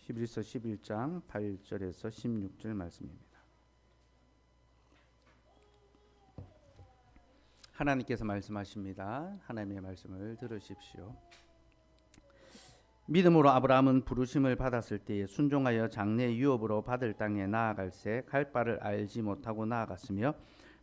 히브리서 11장 8절에서 16절 말씀입니다. 하나님께서 말씀하십니다. 하나님의 말씀을 들으십시오. 믿음으로 아브라함은 부르심을 받았을 때에 순종하여 장래 유업으로 받을 땅에 나아갈새 갈 바를 알지 못하고 나아갔으며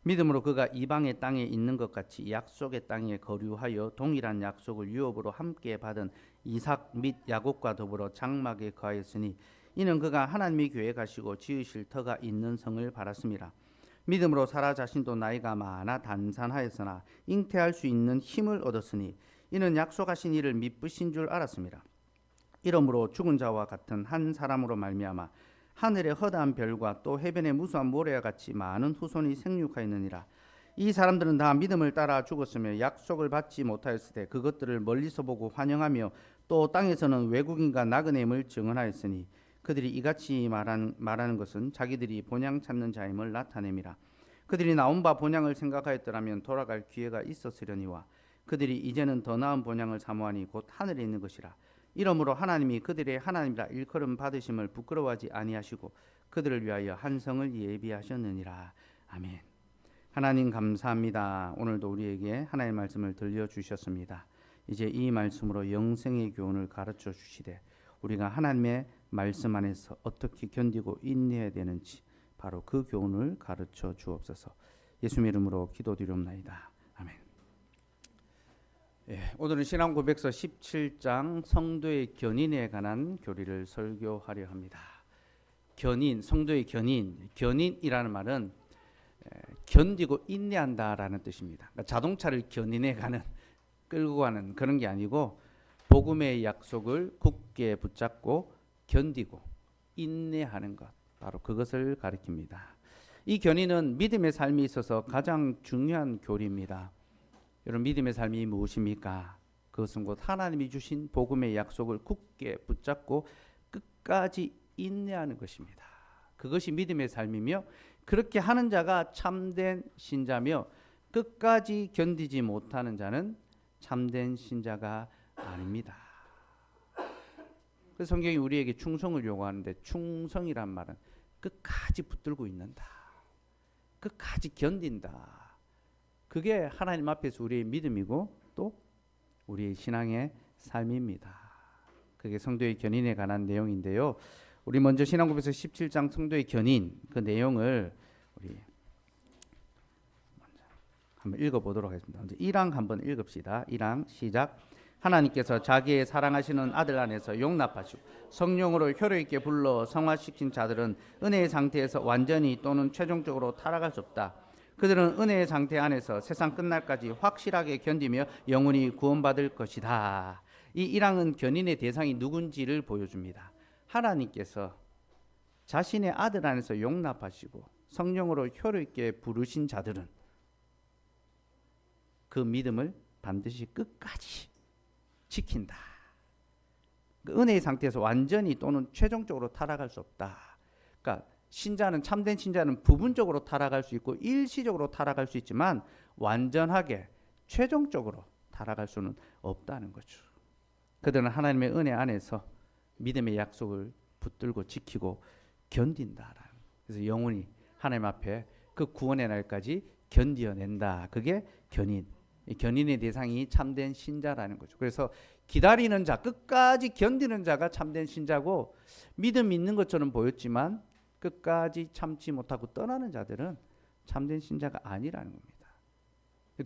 믿음으로 그가 이방의 땅에 있는 것 같이 약속의 땅에 거류하여 동일한 약속을 유업으로 함께 받은 이삭 및 야곱과 더불어 장막에 거하였으니 이는 그가 하나님의 교회 가시고 지으실 터가 있는 성을 바랐습니다. 믿음으로 사라 자신도 나이가 많아 단산하였으나 잉태할 수 있는 힘을 얻었으니 이는 약속하신 이를 미쁘신 줄 알았습니다. 이러므로 죽은 자와 같은 한 사람으로 말미암아 하늘의 허다한 별과 또 해변의 무수한 모래와 같이 많은 후손이 생육하였느니라. 이 사람들은 다 믿음을 따라 죽었으며 약속을 받지 못하였을 때 그것들을 멀리서 보고 환영하며 또 땅에서는 외국인과 나그네임을 증언하였으니 그들이 이같이 말하는 것은 자기들이 본향 찾는 자임을 나타냄이라. 그들이 나온 바 본향을 생각하였더라면 돌아갈 기회가 있었으려니와 그들이 이제는 더 나은 본향을 사모하니 곧 하늘에 있는 것이라. 이러므로 하나님이 그들의 하나님이라 일컬음 받으심을 부끄러워하지 아니하시고 그들을 위하여 한 성을 예비하셨느니라. 아멘. 하나님 감사합니다. 오늘도 우리에게 하나님의 말씀을 들려주셨습니다. 이제 이 말씀으로 영생의 교훈을 가르쳐 주시되 우리가 하나님의 말씀 안에서 어떻게 견디고 인내해야 되는지 바로 그 교훈을 가르쳐 주옵소서. 예수님 이름으로 기도드리옵나이다. 아멘. 오늘은 신앙 고백서 17장 성도의 견인에 관한 교리를 설교하려 합니다. 견인, 성도의 견인이라는 말은 견디고 인내한다라는 뜻입니다. 그러니까 자동차를 견인해 가는, 끌고 가는 그런 게 아니고 복음의 약속을 굳게 붙잡고 견디고 인내하는 것, 바로 그것을 가리킵니다. 이 견인은 믿음의 삶에 있어서 가장 중요한 교리입니다. 여러분, 믿음의 삶이 무엇입니까? 그것은 곧 하나님이 주신 복음의 약속을 굳게 붙잡고 끝까지 인내하는 것입니다. 그것이 믿음의 삶이며 그렇게 하는 자가 참된 신자며 끝까지 견디지 못하는 자는 참된 신자가 아닙니다. 그래서 성경이 우리에게 충성을 요구하는데 충성이란 말은 끝까지 붙들고 있는다. 끝까지 견딘다. 그게 하나님 앞에서 우리의 믿음이고 또 우리의 신앙의 삶입니다. 그게 성도의 견인에 관한 내용인데요. 우리 먼저 신앙고백서 17장 성도의 견인 그 내용을 우리 먼저 한번 읽어보도록 하겠습니다. 먼저 1항 한번 읽읍시다. 1항 시작. 하나님께서 자기의 사랑하시는 아들 안에서 용납하시고 성령으로 효력있게 불러 성화시킨 자들은 은혜의 상태에서 완전히 또는 최종적으로 타락할 수 없다. 그들은 은혜의 상태 안에서 세상 끝날까지 확실하게 견디며 영원히 구원받을 것이다. 이 1항은 견인의 대상이 누군지를 보여줍니다. 하나님께서 자신의 아들 안에서 용납하시고 성령으로 효력있게 부르신 자들은 그 믿음을 반드시 끝까지 지킨다. 그 은혜의 상태에서 완전히 또는 최종적으로 타락할 수 없다. 그러니까 신자는, 참된 신자는 부분적으로 타락할 수 있고 일시적으로 타락할 수 있지만 완전하게 최종적으로 타락할 수는 없다는 거죠. 그들은 하나님의 은혜 안에서 믿음의 약속을 붙들고 지키고 견딘다. 그래서 영원히 하나님 앞에 그 구원의 날까지 견디어낸다. 그게 견인. 견인의 대상이 참된 신자라는 거죠. 그래서 기다리는 자, 끝까지 견디는 자가 참된 신자고 믿음 있는 것처럼 보였지만 끝까지 참지 못하고 떠나는 자들은 참된 신자가 아니라는 겁니다.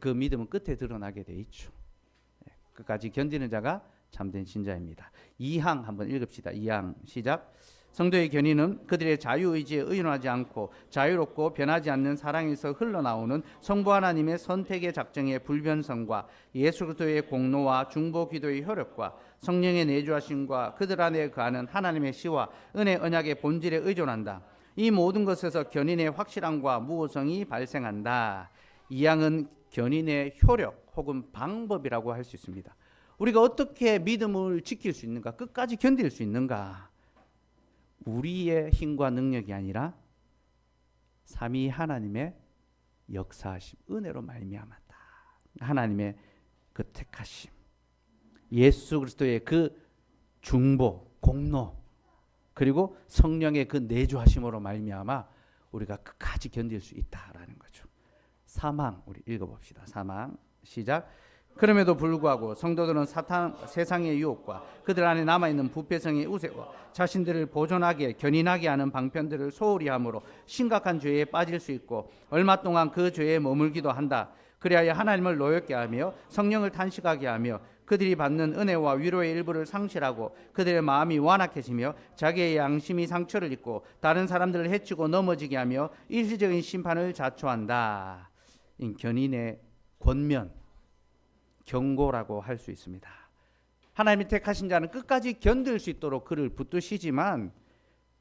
그 믿음은 끝에 드러나게 돼 있죠. 끝까지 견디는 자가 참된 신자입니다. 2항 한번 읽읍시다. 2항 시작. 성도의 견인은 그들의 자유의지에 의존하지 않고 자유롭고 변하지 않는 사랑에서 흘러나오는 성부 하나님의 선택의 작정의 불변성과 예수 그리스도의 공로와 중보 기도의 효력과 성령의 내주하심과 그들 안에 거하는 하나님의 시와 은혜 언약의 본질에 의존한다. 이 모든 것에서 견인의 확실함과 무호성이 발생한다. 이 항은 견인의 효력 혹은 방법이라고 할 수 있습니다. 우리가 어떻게 믿음을 지킬 수 있는가? 끝까지 견딜 수 있는가? 우리의 힘과 능력이 아니라 삼위 하나님의 역사하심, 은혜로 말미암았다. 하나님의 그 택하심, 예수 그리스도의 그 중보, 공로, 그리고 성령의 그 내주하심으로 말미암아 우리가 끝까지 견딜 수 있다라는 거죠. 사망, 우리 읽어봅시다. 사망 시작. 그럼에도 불구하고 성도들은 세상의 유혹과 그들 안에 남아있는 부패성의 우세와 자신들을 보존하게 견인하게 하는 방편들을 소홀히 함으로 심각한 죄에 빠질 수 있고 얼마 동안 그 죄에 머물기도 한다. 그리하여 하나님을 노엽게 하며 성령을 탄식하게 하며 그들이 받는 은혜와 위로의 일부를 상실하고 그들의 마음이 완악해지며 자기의 양심이 상처를 입고 다른 사람들을 해치고 넘어지게 하며 일시적인 심판을 자초한다. 견인의 권면, 경고라고 할 수 있습니다. 하나님이 택하신 자는 끝까지 견딜 수 있도록 그를 붙드시지만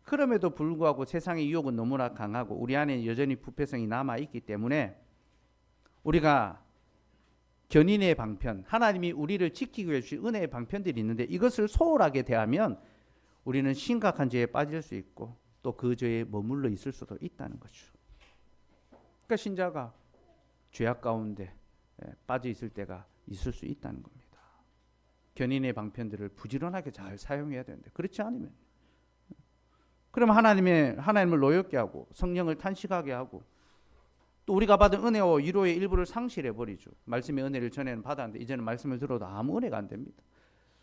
그럼에도 불구하고 세상의 유혹은 너무나 강하고 우리 안에 여전히 부패성이 남아있기 때문에 우리가 견인의 방편, 하나님이 우리를 지키기 위해 주신 은혜의 방편들이 있는데 이것을 소홀하게 대하면 우리는 심각한 죄에 빠질 수 있고 또 그 죄에 머물러 있을 수도 있다는 거죠. 그러니까 신자가 죄악 가운데 빠져 있을 때가 있을 수 있다는 겁니다. 견인의 방편들을 부지런하게 잘 사용해야 되는데 그렇지 않으면 그럼 하나님을 노엽게 하고 성령을 탄식하게 하고 또 우리가 받은 은혜와 위로의 일부를 상실해 버리죠. 말씀의 은혜를 전에는 받았는데 이제는 말씀을 들어도 아무 은혜가 안 됩니다.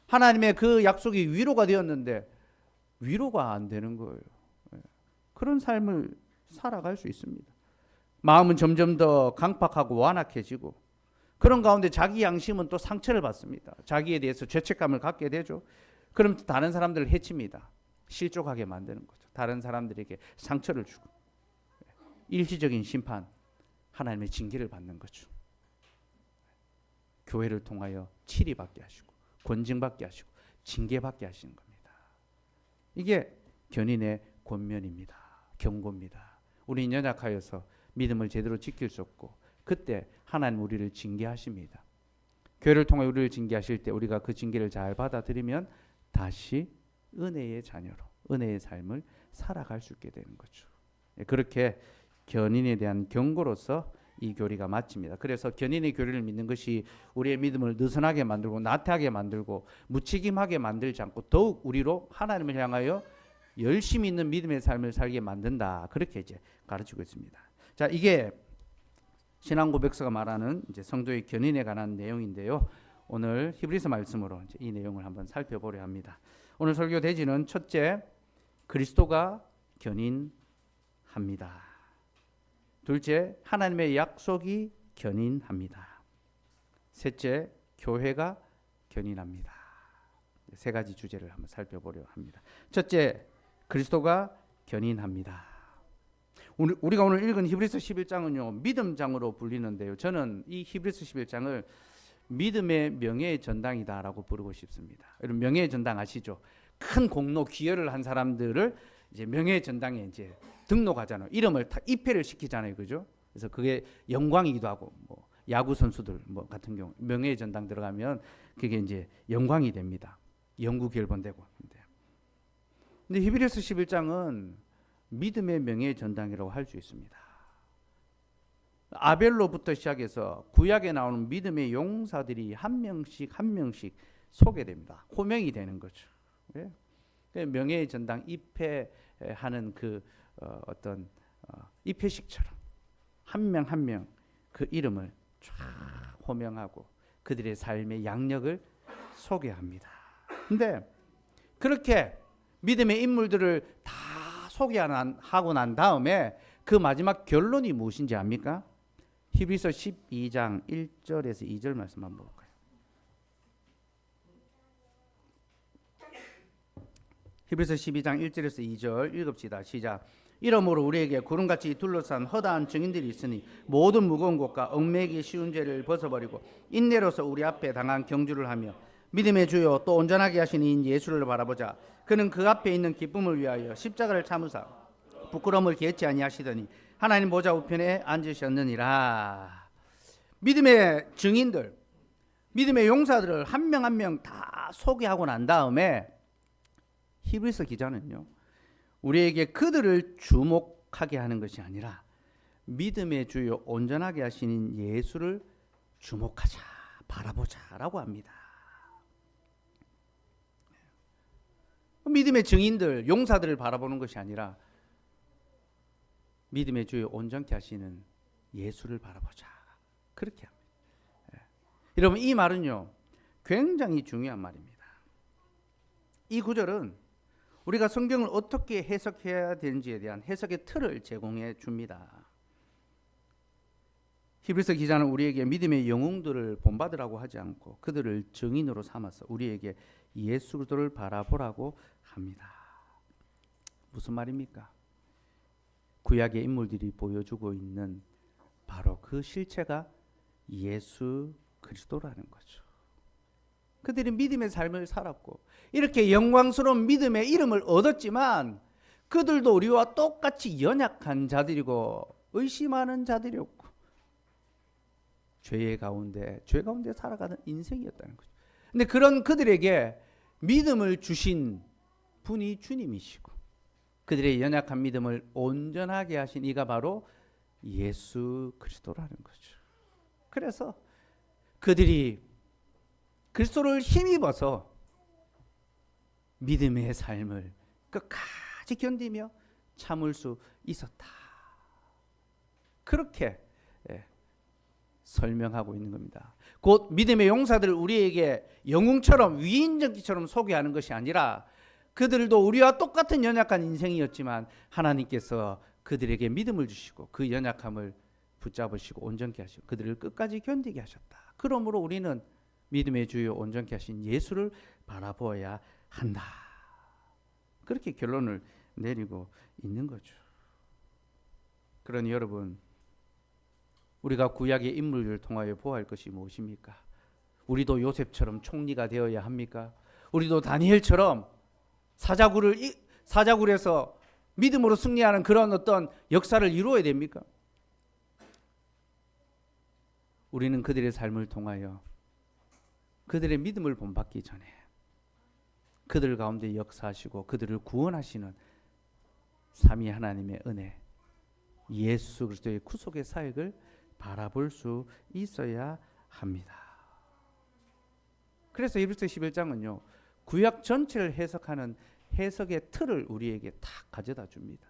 하나님의 그 약속이 위로가 되었는데 위로가 안 되는 거예요. 그런 삶을 살아갈 수 있습니다. 마음은 점점 더 강팍하고 완악해지고 그런 가운데 자기 양심은 또 상처를 받습니다. 자기에 대해서 죄책감을 갖게 되죠. 그럼 다른 사람들을 해칩니다. 실족하게 만드는 거죠. 다른 사람들에게 상처를 주고 일시적인 심판, 하나님의 징계를 받는 거죠. 교회를 통하여 치리받게 하시고 권징받게 하시고 징계받게 하시는 겁니다. 이게 견인의 권면입니다. 경고입니다. 우리는 연약하여서 믿음을 제대로 지킬 수 없고 그때 하나님 우리를 징계하십니다. 교회를 통해 우리를 징계하실 때 우리가 그 징계를 잘 받아들이면 다시 은혜의 자녀로 은혜의 삶을 살아갈 수 있게 되는 거죠. 그렇게 견인에 대한 경고로서 이 교리가 마칩니다. 그래서 견인의 교리를 믿는 것이 우리의 믿음을 느슨하게 만들고 나태하게 만들고 무책임하게 만들지 않고 더욱 우리로 하나님을 향하여 열심히 있는 믿음의 삶을 살게 만든다. 그렇게 이제 가르치고 있습니다. 자, 이게 신앙 고백서가 말하는 이제 성도의 견인에 관한 내용인데요. 오늘 히브리서 말씀으로 이제 이 내용을 한번 살펴보려 합니다. 오늘 설교 대지는 첫째, 그리스도가 견인합니다. 둘째, 하나님의 약속이 견인합니다. 셋째, 교회가 견인합니다. 세 가지 주제를 한번 살펴보려 합니다. 첫째, 그리스도가 견인합니다. 우리가 오늘 읽은 히브리서 11장은요 믿음장으로 불리는데요. 저는 이 히브리서 11장을 믿음의 명예의 전당이다라고 부르고 싶습니다. 여러분 명예의 전당 아시죠? 큰 공로 기여를 한 사람들을 이제 명예의 전당에 이제 등록하잖아요. 이름을 다 입회를 시키잖아요, 그죠? 그래서 그게 영광이기도 하고 뭐 야구 선수들 뭐 같은 경우 명예의 전당 들어가면 그게 이제 영광이 됩니다. 영구 결번되고. 근데 히브리서 11장은 믿음의 명예의 전당이라고 할 수 있습니다. 아벨로부터 시작해서 구약에 나오는 믿음의 용사들이 한 명씩 소개됩니다. 호명이 되는 거죠. 명예의 전당 입회하는 그 어떤 입회식처럼 한 명 한 명 그 이름을 쫙 호명하고 그들의 삶의 양력을 소개합니다. 근데 그렇게 믿음의 인물들을 다 소개하고 난 다음에 그 마지막 결론이 무엇인지 압니까? 히브리서 12장 1절에서 2절 말씀 한번 볼까요? 히브리서 12장 1절에서 2절 읽읍시다. 시작. 이러므로 우리에게 구름같이 둘러싼 허다한 증인들이 있으니 모든 무거운 것과 얽매이기 쉬운 죄를 벗어버리고 인내로서 우리 앞에 당한 경주를 하며 믿음의 주요 또 온전하게 하신 이인 예수를 바라보자. 그는 그 앞에 있는 기쁨을 위하여 십자가를 참으사 부끄러움을 개치 아니하시더니 하나님 보좌 우편에 앉으셨느니라. 믿음의 증인들, 믿음의 용사들을 한 명 한 명 다 소개하고 난 다음에 히브리서 기자는요 우리에게 그들을 주목하게 하는 것이 아니라 믿음의 주요 온전하게 하시는 예수를 주목하자, 바라보자라고 합니다. 믿음의 증인들, 용사들을 바라보는 것이 아니라 믿음의 주요 온전케 하시는 예수를 바라보자. 그렇게 합니다. 여러분, 이 말은요 굉장히 중요한 말입니다. 이 구절은 우리가 성경을 어떻게 해석해야 되는지에 대한 해석의 틀을 제공해 줍니다. 히브리서 기자는 우리에게 믿음의 영웅들을 본받으라고 하지 않고 그들을 증인으로 삼아서 우리에게 예수 그리스도를 바라보라고 합니다. 무슨 말입니까? 구약의 인물들이 보여주고 있는 바로 그 실체가 예수 그리스도라는 거죠. 그들이 믿음의 삶을 살았고 이렇게 영광스러운 믿음의 이름을 얻었지만 그들도 우리와 똑같이 연약한 자들이고 의심하는 자들이었고 죄 가운데 살아가는 인생이었다는 거죠. 근데 그런 그들에게 믿음을 주신 분이 주님이시고 그들의 연약한 믿음을 온전하게 하신 이가 바로 예수 그리스도라는 거죠. 그래서 그들이 그리스도를 힘입어서 믿음의 삶을 끝까지 견디며 참을 수 있었다. 그렇게 설명하고 있는 겁니다. 곧 믿음의 용사들을 우리에게 영웅처럼 위인전기처럼 소개하는 것이 아니라 그들도 우리와 똑같은 연약한 인생이었지만 하나님께서 그들에게 믿음을 주시고 그 연약함을 붙잡으시고 온전케 하시고 그들을 끝까지 견디게 하셨다. 그러므로 우리는 믿음의 주요 온전케 하신 예수를 바라보아야 한다. 그렇게 결론을 내리고 있는 거죠. 그러니 여러분, 우리가 구약의 인물을 통하여 보아할 것이 무엇입니까? 우리도 요셉처럼 총리가 되어야 합니까? 우리도 다니엘처럼 사자굴에서 믿음으로 승리하는 그런 어떤 역사를 이루어야 됩니까? 우리는 그들의 삶을 통하여 그들의 믿음을 본받기 전에 그들 가운데 역사하시고 그들을 구원하시는 삼위 하나님의 은혜, 예수 그리스도의 구속의 사역을 바라볼 수 있어야 합니다. 그래서 히브리서 11장은요 구약 전체를 해석하는 해석의 틀을 우리에게 딱 가져다 줍니다.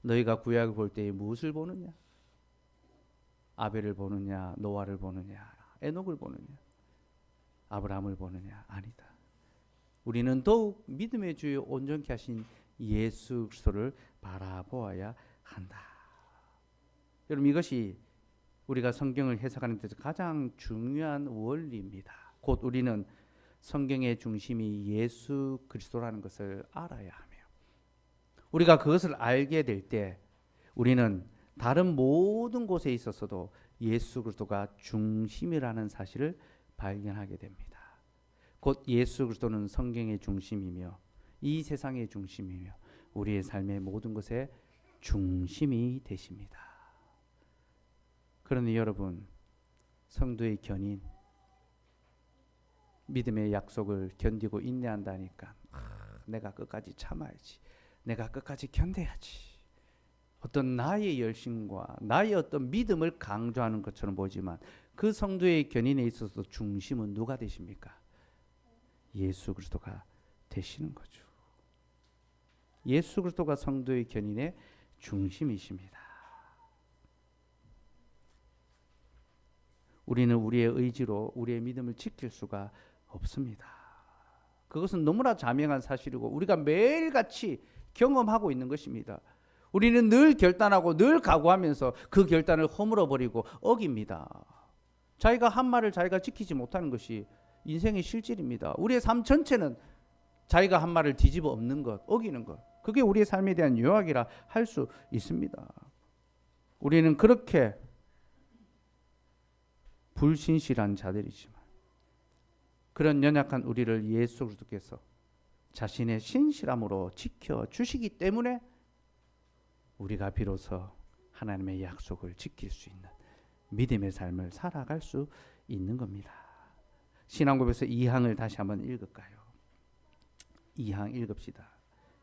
너희가 구약을 볼 때에 무엇을 보느냐? 아벨을 보느냐, 노아를 보느냐, 에녹을 보느냐, 아브라함을 보느냐? 아니다. 우리는 더욱 믿음의 주요 온전케 하신 예수 그리스도를 바라보아야 한다. 여러분, 이것이 우리가 성경을 해석하는 데서 가장 중요한 원리입니다. 곧 우리는 성경의 중심이 예수 그리스도라는 것을 알아야 하며 우리가 그것을 알게 될 때 우리는 다른 모든 곳에 있어서도 예수 그리스도가 중심이라는 사실을 발견하게 됩니다. 곧 예수 그리스도는 성경의 중심이며 이 세상의 중심이며 우리의 삶의 모든 것의 중심이 되십니다. 그러니 여러분, 성도의 견인, 믿음의 약속을 견디고 인내한다니까 내가 끝까지 참아야지, 내가 끝까지 견뎌야지, 어떤 나의 열심과 나의 어떤 믿음을 강조하는 것처럼 보지만 그 성도의 견인에 있어서 중심은 누가 되십니까? 예수 그리스도가 되시는 거죠. 예수 그리스도가 성도의 견인의 중심이십니다. 우리는 우리의 의지로 우리의 믿음을 지킬 수가 없습니다. 그것은 너무나 자명한 사실이고 우리가 매일같이 경험하고 있는 것입니다. 우리는 늘 결단하고 늘 각오하면서 그 결단을 허물어버리고 어깁니다. 자기가 한 말을 자기가 지키지 못하는 것이 인생의 실질입니다. 우리의 삶 전체는 자기가 한 말을 뒤집어 엎는 것, 어기는 것, 그게 우리의 삶에 대한 요약이라 할 수 있습니다. 우리는 그렇게 불신실한 자들이지만 그런 연약한 우리를 예수 그리스도께서 자신의 신실함으로 지켜주시기 때문에 우리가 비로소 하나님의 약속을 지킬 수 있는 믿음의 삶을 살아갈 수 있는 겁니다. 신앙고백에서 2항을 다시 한번 읽을까요? 2항 읽읍시다.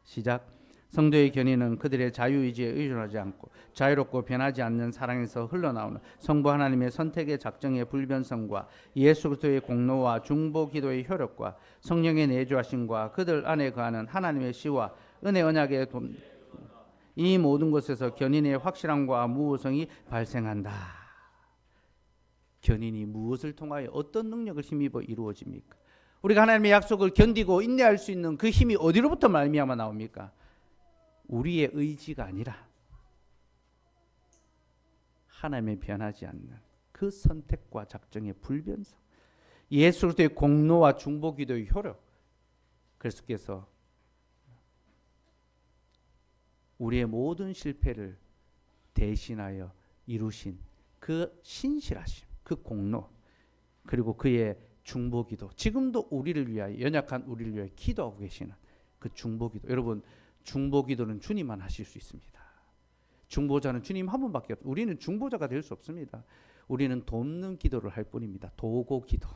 시작. 성도의 견인은 그들의 자유의지에 의존하지 않고 자유롭고 변하지 않는 사랑에서 흘러나오는 성부 하나님의 선택의 작정의 불변성과 예수 그리스도의 공로와 중보 기도의 효력과 성령의 내주하심과 그들 안에 거하는 하나님의 시와 은혜 언약의 이 모든 것에서 견인의 확실함과 무호성이 발생한다. 견인이 무엇을 통하여 어떤 능력을 힘입어 이루어집니까? 우리가 하나님의 약속을 견디고 인내할 수 있는 그 힘이 어디로부터 말미암아 나옵니까? 우리의 의지가 아니라 하나님의 변하지 않는 그 선택과 작정의 불변성, 예수 그리스도의 공로와 중보 기도의 효력. 그리스도께서 우리의 모든 실패를 대신하여 이루신 그 신실하심, 그 공로, 그리고 그의 중보기도, 지금도 우리를 위하여, 연약한 우리를 위하여 기도하고 계시는 그 중보기도. 여러분, 중보기도는 주님만 하실 수 있습니다. 중보자는 주님 한 분밖에 없습니다. 우리는 중보자가 될 수 없습니다. 우리는 돕는 기도를 할 뿐입니다. 도고기도.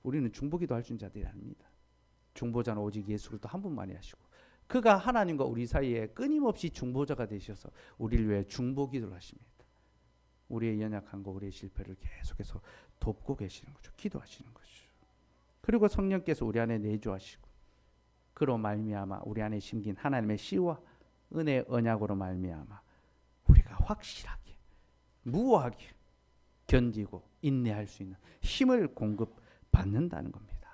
우리는 중보기도 할 줄 자들이 아닙니다. 중보자는 오직 예수 그리스도 한 분만이 하시고, 그가 하나님과 우리 사이에 끊임없이 중보자가 되셔서 우리를 위해 중보기도를 하십니다. 우리의 연약함과 우리의 실패를 계속해서 돕고 계시는 거죠. 기도하시는 거죠. 그리고 성령께서 우리 안에 내주하시고, 그로 말미암아 우리 안에 심긴 하나님의 씨와 은혜의 언약으로 말미암아 우리가 확실하게 무호하게 견디고 인내할 수 있는 힘을 공급받는다는 겁니다.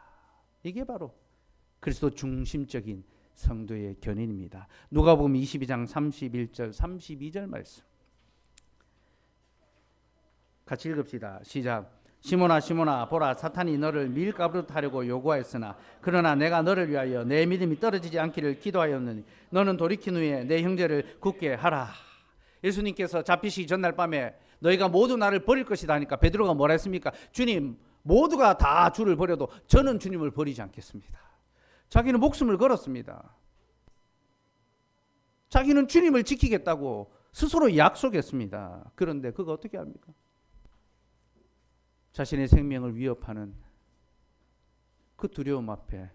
이게 바로 그리스도 중심적인 성도의 견인입니다. 누가복음 22장 31절 32절 말씀 같이 읽읍시다. 시작. 시몬아 시몬아 보라, 사탄이 너를 밀가부르듯 하려고 요구하였으나 그러나 내가 너를 위하여 내 믿음이 떨어지지 않기를 기도하였느니 너는 돌이킨 후에 내 형제를 굳게 하라. 예수님께서 잡히시기 전날 밤에 너희가 모두 나를 버릴 것이다 하니까 베드로가 뭐라 했습니까? 주님, 모두가 다 주를 버려도 저는 주님을 버리지 않겠습니다. 자기는 목숨을 걸었습니다. 자기는 주님을 지키겠다고 스스로 약속했습니다. 그런데 그거 어떻게 합니까? 자신의 생명을 위협하는 그 두려움 앞에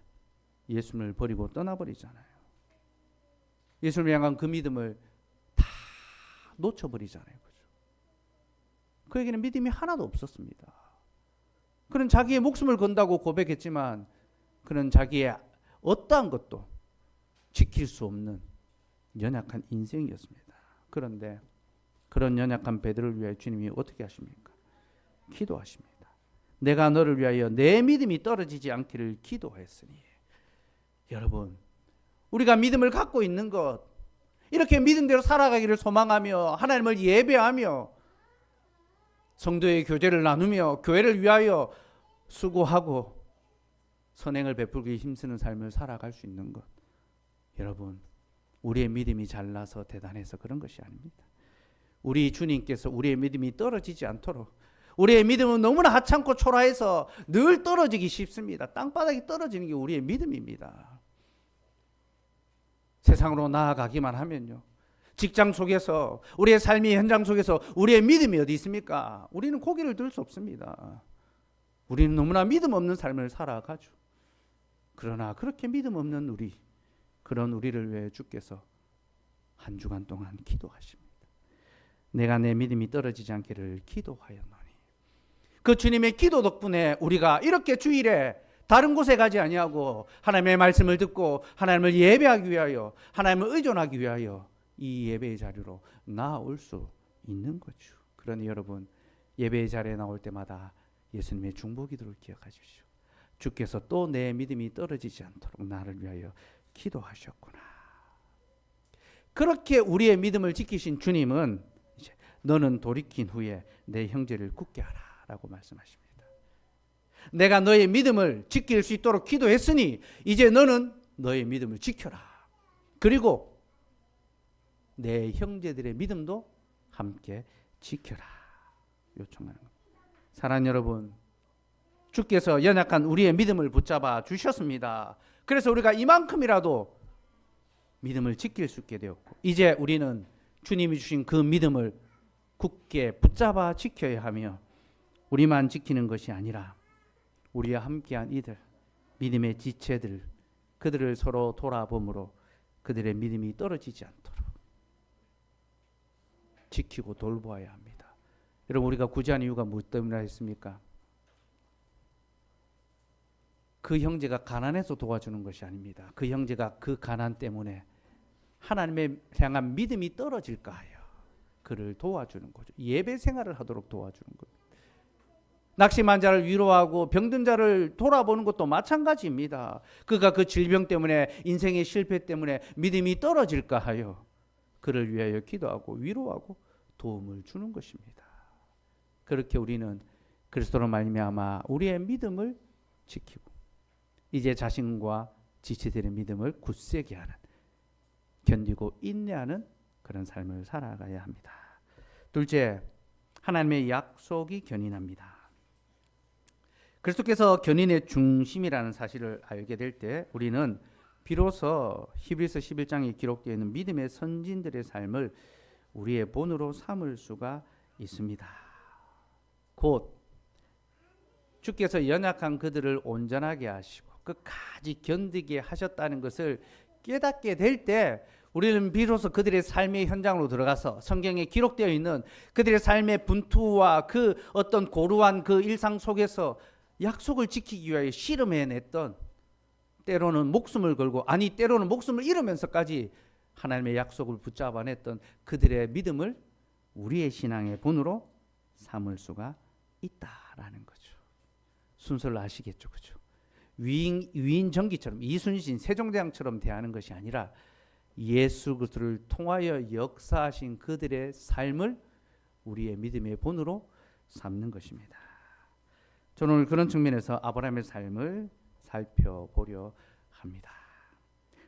예수님을 버리고 떠나버리잖아요. 예수님을 향한 그 믿음을 다 놓쳐버리잖아요. 그죠? 그에게는 믿음이 하나도 없었습니다. 그는 자기의 목숨을 건다고 고백했지만 그는 자기의 어떠한 것도 지킬 수 없는 연약한 인생이었습니다. 그런데 그런 연약한 베드로를 위해 주님이 어떻게 하십니까? 기도하십니다. 내가 너를 위하여 내 믿음이 떨어지지 않기를 기도했으니. 여러분, 우리가 믿음을 갖고 있는 것, 이렇게 믿음대로 살아가기를 소망하며 하나님을 예배하며 성도의 교제를 나누며 교회를 위하여 수고하고 선행을 베풀기 힘쓰는 삶을 살아갈 수 있는 것, 여러분, 우리의 믿음이 잘나서 대단해서 그런 것이 아닙니다. 우리 주님께서 우리의 믿음이 떨어지지 않도록, 우리의 믿음은 너무나 하찮고 초라해서 늘 떨어지기 쉽습니다. 땅바닥이 떨어지는 게 우리의 믿음입니다. 세상으로 나아가기만 하면요, 직장 속에서, 우리의 삶의 현장 속에서 우리의 믿음이 어디 있습니까? 우리는 고개를 들 수 없습니다. 우리는 너무나 믿음 없는 삶을 살아가죠. 그러나 그렇게 믿음 없는 우리, 그런 우리를 위해 주께서 한 주간 동안 기도하십니다. 내가 내 믿음이 떨어지지 않기를 기도하였노니. 그 주님의 기도 덕분에 우리가 이렇게 주일에 다른 곳에 가지 아니하고 하나님의 말씀을 듣고 하나님을 예배하기 위하여, 하나님을 의존하기 위하여 이 예배의 자리로 나올 수 있는 거죠. 그러니 여러분, 예배의 자리에 나올 때마다 예수님의 중보기도를 기억하십시오. 주께서 또 내 믿음이 떨어지지 않도록 나를 위하여 기도하셨구나. 그렇게 우리의 믿음을 지키신 주님은 이제 너는 돌이킨 후에 내 형제를 굳게 하라 라고 말씀하십니다. 내가 너의 믿음을 지킬 수 있도록 기도했으니 이제 너는 너의 믿음을 지켜라. 그리고 내 형제들의 믿음도 함께 지켜라 요청하는 겁니다. 사랑하는 여러분, 주께서 연약한 우리의 믿음을 붙잡아 주셨습니다. 그래서 우리가 이만큼이라도 믿음을 지킬 수 있게 되었고, 이제 우리는 주님이 주신 그 믿음을 굳게 붙잡아 지켜야 하며, 우리만 지키는 것이 아니라 우리와 함께한 이들, 믿음의 지체들, 그들을 서로 돌아봄으로 그들의 믿음이 떨어지지 않도록 지키고 돌보아야 합니다. 여러분, 우리가 구제한 이유가 무엇 때문에 했습니까? 그 형제가 가난해서 도와주는 것이 아닙니다. 그 형제가 그 가난 때문에 하나님의 향한 믿음이 떨어질까 하여 그를 도와주는 거죠. 예배 생활을 하도록 도와주는 거예요. 낙심한 자를 위로하고 병든 자를 돌아보는 것도 마찬가지입니다. 그가 그 질병 때문에, 인생의 실패 때문에 믿음이 떨어질까 하여 그를 위하여 기도하고 위로하고 도움을 주는 것입니다. 그렇게 우리는 그리스도로 말미암아 우리의 믿음을 지키고 이제 자신과 지체들의 믿음을 굳세게 하는, 견디고 인내하는 그런 삶을 살아가야 합니다. 둘째, 하나님의 약속이 견인합니다. 그리스도께서 견인의 중심이라는 사실을 알게 될 때 우리는 비로소 히브리서 11장에 기록되어 있는 믿음의 선진들의 삶을 우리의 본으로 삼을 수가 있습니다. 곧 주께서 연약한 그들을 온전하게 하시고 끝까지 견디게 하셨다는 것을 깨닫게 될 때 우리는 비로소 그들의 삶의 현장으로 들어가서 성경에 기록되어 있는 그들의 삶의 분투와 그 어떤 고루한 그 일상 속에서 약속을 지키기 위하여 씨름해냈던, 때로는 목숨을 걸고, 아니 때로는 목숨을 잃으면서까지 하나님의 약속을 붙잡아냈던 그들의 믿음을 우리의 신앙의 본으로 삼을 수가 있다라는 거죠. 순서를 아시겠죠, 그죠? 위인 전기처럼, 이순신 세종대왕처럼 대하는 것이 아니라 예수 그리스도를 통하여 역사하신 그들의 삶을 우리의 믿음의 본으로 삼는 것입니다. 저는 오늘 그런 측면에서 아브라함의 삶을 살펴보려 합니다.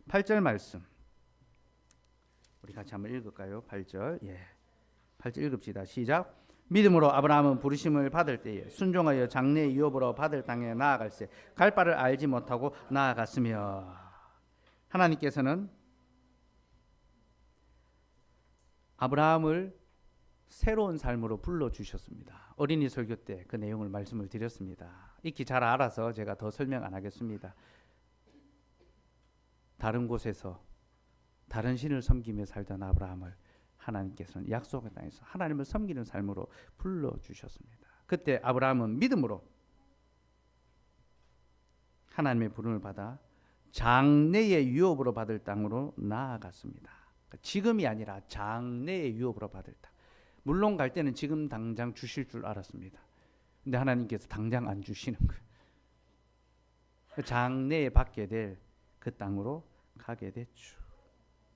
8절 말씀 우리 같이 한번 읽을까요? 8절. 8절 읽읍시다. 시작. 믿음으로 아브라함은 부르심을 받을 때에 순종하여 장래의 유업으로 받을 땅에 나아갈새 갈 바를 알지 못하고 나아갔으며. 하나님께서는 아브라함을 새로운 삶으로 불러주셨습니다. 어린이 설교 때 그 내용을 말씀을 드렸습니다. 익히 잘 알아서 제가 더 설명 안 하겠습니다. 다른 곳에서 다른 신을 섬기며 살던 아브라함을 하나님께서는 약속의 땅에서 하나님을 섬기는 삶으로 불러주셨습니다. 그때 아브라함은 믿음으로 하나님의 부름을 받아 장래의 유업으로 받을 땅으로 나아갔습니다. 지금이 아니라 장래의 유업으로 받을 땅. 물론 갈 때는 지금 당장 주실 줄 알았습니다. 근데 하나님께서 당장 안 주시는 거예요. 장래에 받게 될 그 땅으로 가게 됐죠.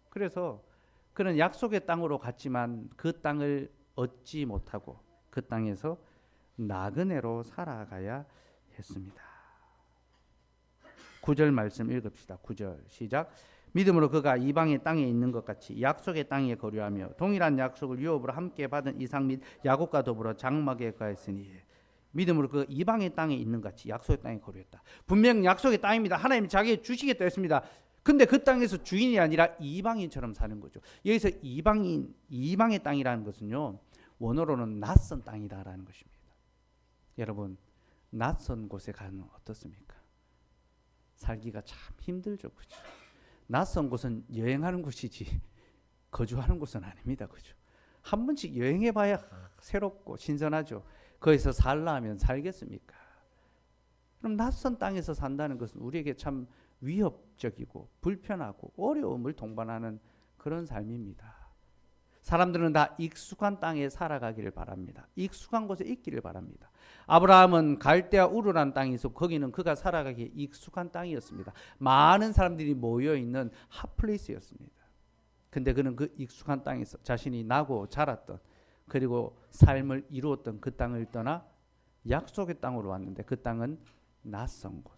그래서 그는 약속의 땅으로 갔지만 그 땅을 얻지 못하고 그 땅에서 나그네로 살아가야 했습니다. 9절 말씀 읽읍시다. 9절 시작. 믿음으로 그가 이방의 땅에 있는 것 같이 약속의 땅에 거류하며 동일한 약속을 유업으로 함께 받은 이삭 및 야곱과 더불어 장막에 거했으니. 믿음으로 그 이방의 땅에 있는 것 같이 약속의 땅에 거류했다. 분명 약속의 땅입니다. 하나님이 자기에게 주시겠다 했습니다. 근데 그 땅에서 주인이 아니라 이방인처럼 사는 거죠. 여기서 이방의 땅이라는 것은요, 원어로는 낯선 땅이다라는 것입니다. 여러분, 낯선 곳에 가면 어떻습니까? 살기가 참 힘들죠, 그죠? 낯선 곳은 여행하는 곳이지 거주하는 곳은 아닙니다, 그죠? 한 번씩 여행해봐야 새롭고 신선하죠. 거기서 살라 하면 살겠습니까? 그럼 낯선 땅에서 산다는 것은 우리에게 참 위협적이고 불편하고 어려움을 동반하는 그런 삶입니다. 사람들은 다 익숙한 땅에 살아가기를 바랍니다. 익숙한 곳에 있기를 바랍니다. 아브라함은 갈대아 우르란 땅이 있어 거기는 그가 살아가기에 익숙한 땅이었습니다. 많은 사람들이 모여있는 핫플레이스였습니다. 근데 그는 그 익숙한 땅에서 자신이 나고 자랐던 그리고 삶을 이루었던 그 땅을 떠나 약속의 땅으로 왔는데 그 땅은 낯선 곳,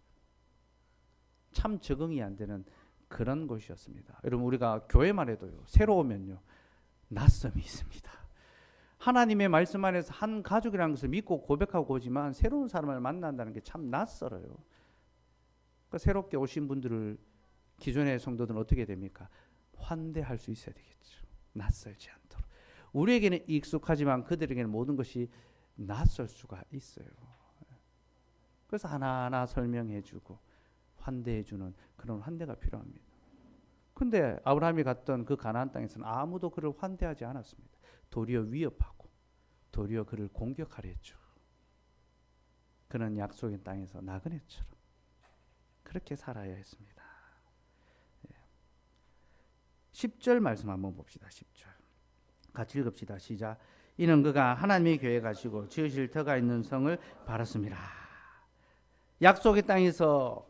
참 적응이 안 되는 그런 곳이었습니다. 여러분, 우리가 교회만 해도요, 새로 오면요 낯섦이 있습니다. 하나님의 말씀 안에서 한 가족이라는 것을 믿고 고백하고 오지만 새로운 사람을 만난다는 게 참 낯설어요. 그러니까 새롭게 오신 분들을 기존의 성도들은 어떻게 됩니까? 환대할 수 있어야 되겠죠. 낯설지 않도록. 우리에게는 익숙하지만 그들에게는 모든 것이 낯설 수가 있어요. 그래서 하나하나 설명해주고 환대해주는 그런 환대가 필요합니다. 근데 아브라함이 갔던 그 가나안 땅에서는 아무도 그를 환대하지 않았습니다. 도리어 위협하고 도리어 그를 공격하려 했죠. 그는 약속의 땅에서 나그네처럼 그렇게 살아야 했습니다. 10절 말씀 한번 봅시다. 10절 같이 읽읍시다. 시작. 이는 그가 하나님의 교회 가시고 지으실 터가 있는 성을 바랐습니다. 약속의 땅에서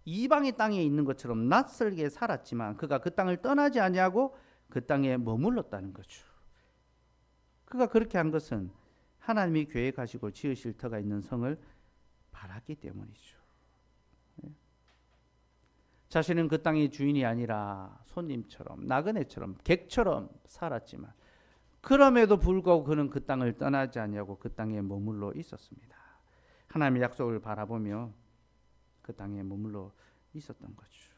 이방의 땅에 있는 것처럼 낯설게 살았지만 그가 그 땅을 떠나지 아니하고 그 땅에 머물렀다는 거죠. 그가 그렇게 한 것은 하나님이 교회에 가시고 지으실 터가 있는 성을 바랐기 때문이죠. 자신은 그 땅의 주인이 아니라 손님처럼 나그네처럼 객처럼 살았지만 그럼에도 불구하고 그는 그 땅을 떠나지 아니하고 그 땅에 머물러 있었습니다. 하나님의 약속을 바라보며 그 땅에 머물러 있었던 거죠.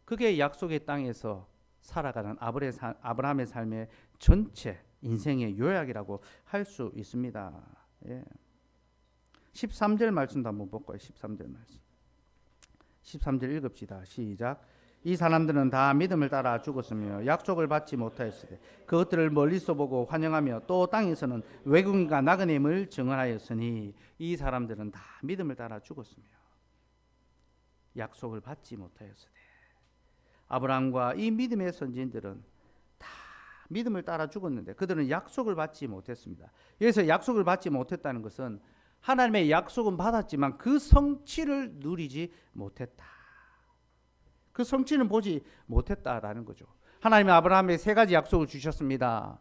그게 약속의 땅에서 살아가는 아브라함의 삶의 전체 인생의 요약이라고 할 수 있습니다. 13절 말씀도 한번 볼까요? 13절 말씀. 13절 읽읍시다. 시작. 이 사람들은 다 믿음을 따라 죽었으며 약속을 받지 못하였으되 그것들을 멀리서 보고 환영하며 또 땅에서는 외국인과 나그네임을 증언하였으니 이 사람들은 다 믿음을 따라 죽었으며 약속을 받지 못하였으되 아브라함과 이 믿음의 선지인들은 다 믿음을 따라 죽었는데 그들은 약속을 받지 못했습니다. 여기서 약속을 받지 못했다는 것은 하나님의 약속은 받았지만 그 성취를 누리지 못했다. 그 성취는 보지 못했다라는 거죠. 하나님은 아브라함에게 세 가지 약속을 주셨습니다.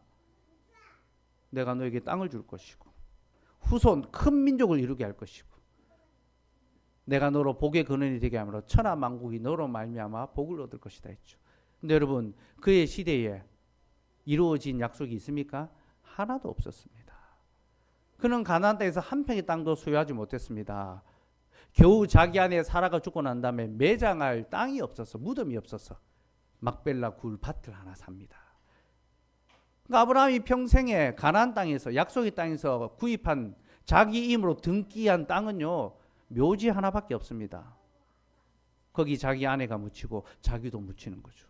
내가 너에게 땅을 줄 것이고 후손 큰 민족을 이루게 할 것이고 내가 너로 복의 근원이 되게 하므로 천하 만국이 너로 말미암아 복을 얻을 것이다 했죠. 근데 여러분 그의 시대에 이루어진 약속이 있습니까? 하나도 없었습니다. 그는 가나안 땅에서 한 평의 땅도 소유하지 못했습니다. 겨우 자기 아내 사라가 죽고 난 다음에 매장할 땅이 없어서 무덤이 없어서 막벨라 굴 밭을 하나 삽니다. 그러니까 아브라함이 평생에 가나안 땅에서 약속의 땅에서 구입한 자기 힘으로 등기한 땅은요 묘지 하나밖에 없습니다. 거기 자기 아내가 묻히고 자기도 묻히는 거죠.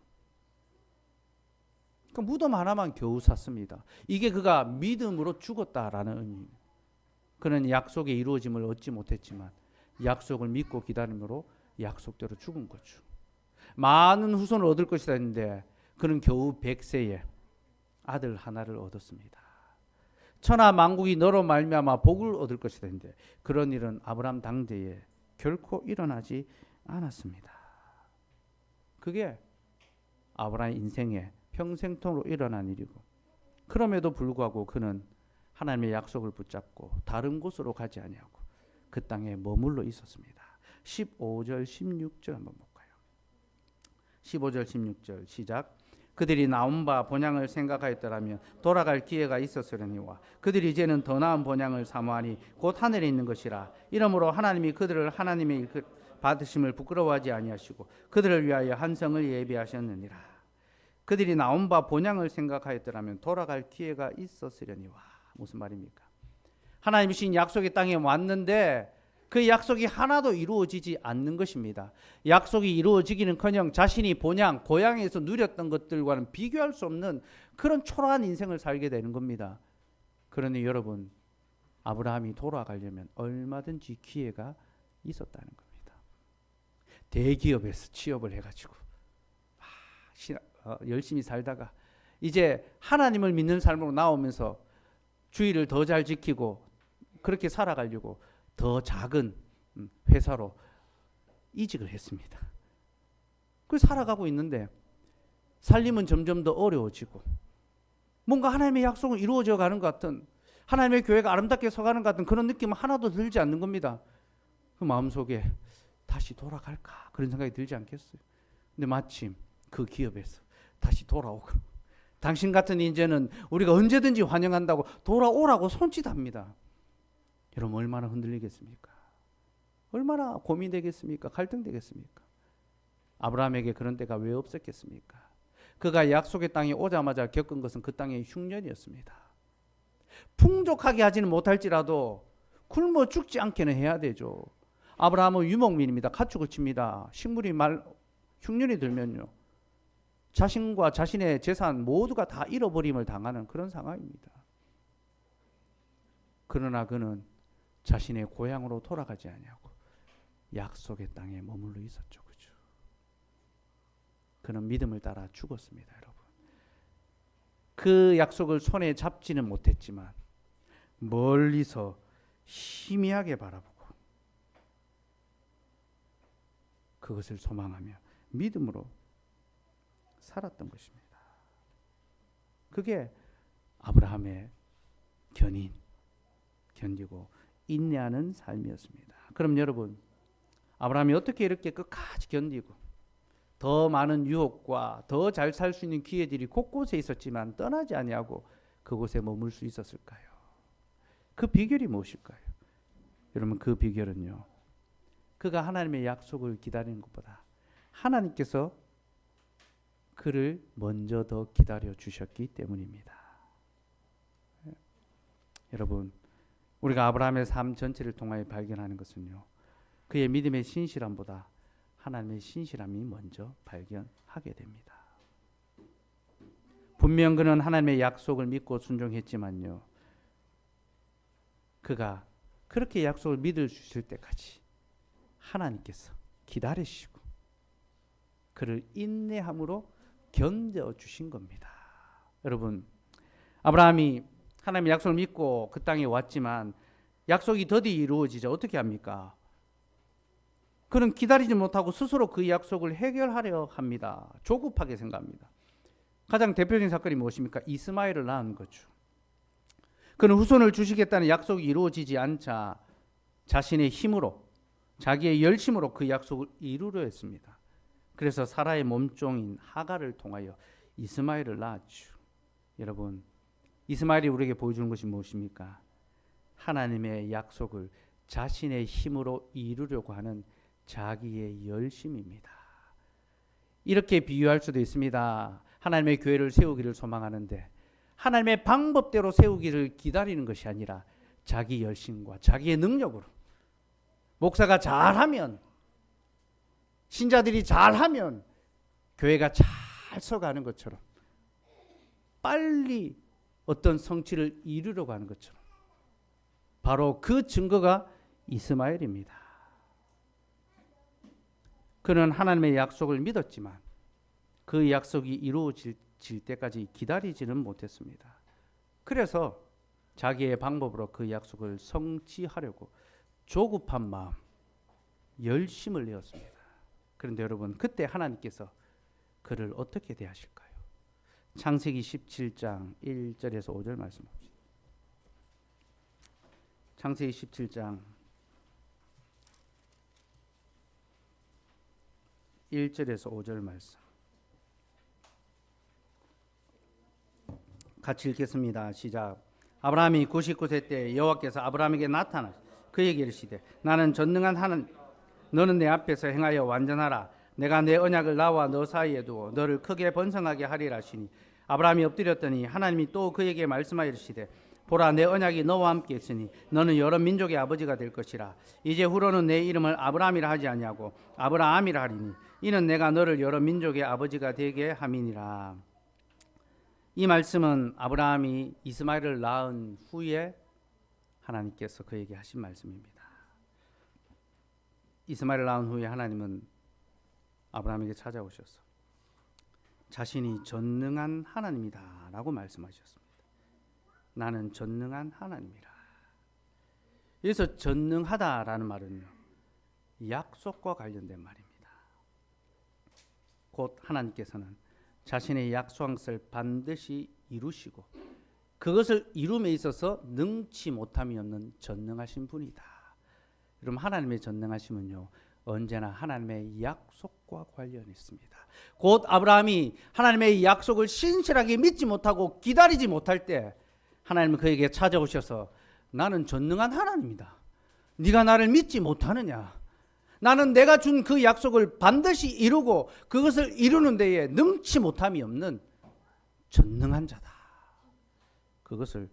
그러니까 무덤 하나만 겨우 샀습니다. 이게 그가 믿음으로 죽었다라는 의미입니다. 그는 약속의 이루어짐을 얻지 못했지만 약속을 믿고 기다림으로 약속대로 죽은 거죠. 많은 후손을 얻을 것이다 했는데 그는 겨우 100세에 아들 하나를 얻었습니다. 천하 만국이 너로 말미암아 복을 얻을 것이다 했는데 그런 일은 아브라함 당대에 결코 일어나지 않았습니다. 그게 아브라함 인생의 평생통으로 일어난 일이고 그럼에도 불구하고 그는 하나님의 약속을 붙잡고 다른 곳으로 가지 아니하고 그 땅에 머물러 있었습니다. 15절 16절 한번 볼까요? 15절 16절 시작. 그들이 나온 바 본향을 생각하였더라면 돌아갈 기회가 있었으려니와 그들이 이제는 더 나은 본향을 사모하니 곧 하늘에 있는 것이라. 이러므로 하나님이 그들을 하나님의 받으심을 부끄러워하지 아니하시고 그들을 위하여 한 성을 예비하셨느니라. 그들이 나온 바 본향을 생각하였더라면 돌아갈 기회가 있었으려니와. 무슨 말입니까? 하나님이 주신 약속의 땅에 왔는데 그 약속이 하나도 이루어지지 않는 것입니다. 약속이 이루어지기는커녕 자신이 본향, 고향에서 누렸던 것들과는 비교할 수 없는 그런 초라한 인생을 살게 되는 겁니다. 그러니 여러분, 아브라함이 돌아가려면 얼마든지 기회가 있었다는 겁니다. 대기업에서 취업을 해가지고 열심히 살다가 이제 하나님을 믿는 삶으로 나오면서 주의를 더 잘 지키고 그렇게 살아가려고 더 작은 회사로 이직을 했습니다. 그래서 살아가고 있는데 살림은 점점 더 어려워지고 뭔가 하나님의 약속은 이루어져 가는 것 같은, 하나님의 교회가 아름답게 서가는 것 같은 그런 느낌은 하나도 들지 않는 겁니다. 그 마음속에 다시 돌아갈까 그런 생각이 들지 않겠어요? 근데 마침 그 기업에서 다시 돌아오고 당신 같은 인재는 우리가 언제든지 환영한다고 돌아오라고 손짓합니다. 여러분 얼마나 흔들리겠습니까? 얼마나 고민되겠습니까? 갈등되겠습니까? 아브라함에게 그런 때가 왜 없었겠습니까? 그가 약속의 땅에 오자마자 겪은 것은 그 땅의 흉년이었습니다. 풍족하게 하지는 못할지라도 굶어 죽지 않게는 해야 되죠. 아브라함은 유목민입니다. 가축을 칩니다. 식물이 흉년이 들면요. 자신과 자신의 재산 모두가 다 잃어버림을 당하는 그런 상황입니다. 그러나 그는 자신의 고향으로 돌아가지 아니하고 약속의 땅에 머물러 있었죠. 그죠? 그는 믿음을 따라 죽었습니다, 여러분. 그 약속을 손에 잡지는 못했지만 멀리서 희미하게 바라보고 그것을 소망하며 믿음으로 살았던 것입니다. 그게 아브라함의 견디고 인내하는 삶이었습니다. 그럼 여러분, 아브라함이 어떻게 이렇게 끝까지 견디고 더 많은 유혹과 더 잘 살 수 있는 기회들이 곳곳에 있었지만 떠나지 아니하고 그곳에 머물 수 있었을까요? 그 비결이 무엇일까요? 여러분, 그 비결은요, 그가 하나님의 약속을 기다리는 것보다 하나님께서 그를 먼저 더 기다려 주셨기 때문입니다. 여러분, 우리가 아브라함의 삶 전체를 통하여 발견하는 것은요, 그의 믿음의 신실함보다 하나님의 신실함이 먼저 발견하게 됩니다. 분명 그는 하나님의 약속을 믿고 순종했지만요, 그가 그렇게 약속을 믿을 수 있을 때까지 하나님께서 기다리시고 그를 인내함으로 견뎌주신 겁니다. 여러분, 아브라함이 하나님의 약속을 믿고 그 땅에 왔지만 약속이 더디 이루어지자 어떻게 합니까? 그는 기다리지 못하고 스스로 그 약속을 해결하려 합니다. 조급하게 생각합니다. 가장 대표적인 사건이 무엇입니까? 이스마엘을 낳은 거죠. 그는 후손을 주시겠다는 약속이 이루어지지 않자 자신의 힘으로, 자기의 열심으로 그 약속을 이루려 했습니다. 그래서 사라의 몸종인 하갈을 통하여 이스마엘을 낳았죠. 여러분, 이스마엘이 우리에게 보여주는 것이 무엇입니까? 하나님의 약속을 자신의 힘으로 이루려고 하는 자기의 열심입니다. 이렇게 비유할 수도 있습니다. 하나님의 교회를 세우기를 소망하는데 하나님의 방법대로 세우기를 기다리는 것이 아니라 자기 열심과 자기의 능력으로, 목사가 잘하면, 신자들이 잘하면 교회가 잘 서가는 것처럼, 빨리 어떤 성취를 이루려고 하는 것처럼, 바로 그 증거가 이스마엘입니다. 그는 하나님의 약속을 믿었지만 그 약속이 이루어질 때까지 기다리지는 못했습니다. 그래서 자기의 방법으로 그 약속을 성취하려고 조급한 마음, 열심을 내었습니다. 그런데 여러분, 그때 하나님께서 그를 어떻게 대하실까요? 창세기 17장 1절에서 5절 말씀 봅시다. 창세기 17장 1절에서 5절 말씀 같이 읽겠습니다. 시작. 아브라함이 99세 때 여호와께서 아브라함에게 나타나 그에게 이르시되 나는 전능한 하나님, 너는 내 앞에서 행하여 완전하라. 내가 내 언약을 나와 너 사이에 두고 너를 크게 번성하게 하리라 하시니 아브라함이 엎드렸더니 하나님이 또 그에게 말씀하여 이르시되 보라, 내 언약이 너와 함께 있으니 너는 여러 민족의 아버지가 될 것이라. 이제 후로는 내 이름을 아브라함이라 하지 아니하고 아브라함이라 하리니 이는 내가 너를 여러 민족의 아버지가 되게 함이니라. 이 말씀은 아브라함이 이스마엘을 낳은 후에 하나님께서 그에게 하신 말씀입니다. 이스마엘을 낳은 후에 하나님은 아브라함에게 찾아오셔서 자신이 전능한 하나님이다 라고 말씀하셨습니다. 나는 전능한 하나님이라. 여기서 전능하다라는 말은요, 약속과 관련된 말입니다. 곧 하나님께서는 자신의 약속한 것을 반드시 이루시고 그것을 이룸에 있어서 능치 못함이 없는 전능하신 분이다. 여러분, 하나님의 전능하심은요, 언제나 하나님의 약속과 관련이 있습니다. 곧 아브라함이 하나님의 약속을 신실하게 믿지 못하고 기다리지 못할 때 하나님은 그에게 찾아오셔서 나는 전능한 하나님이다. 네가 나를 믿지 못하느냐? 나는 내가 준 그 약속을 반드시 이루고 그것을 이루는 데에 능치 못함이 없는 전능한 자다. 그것을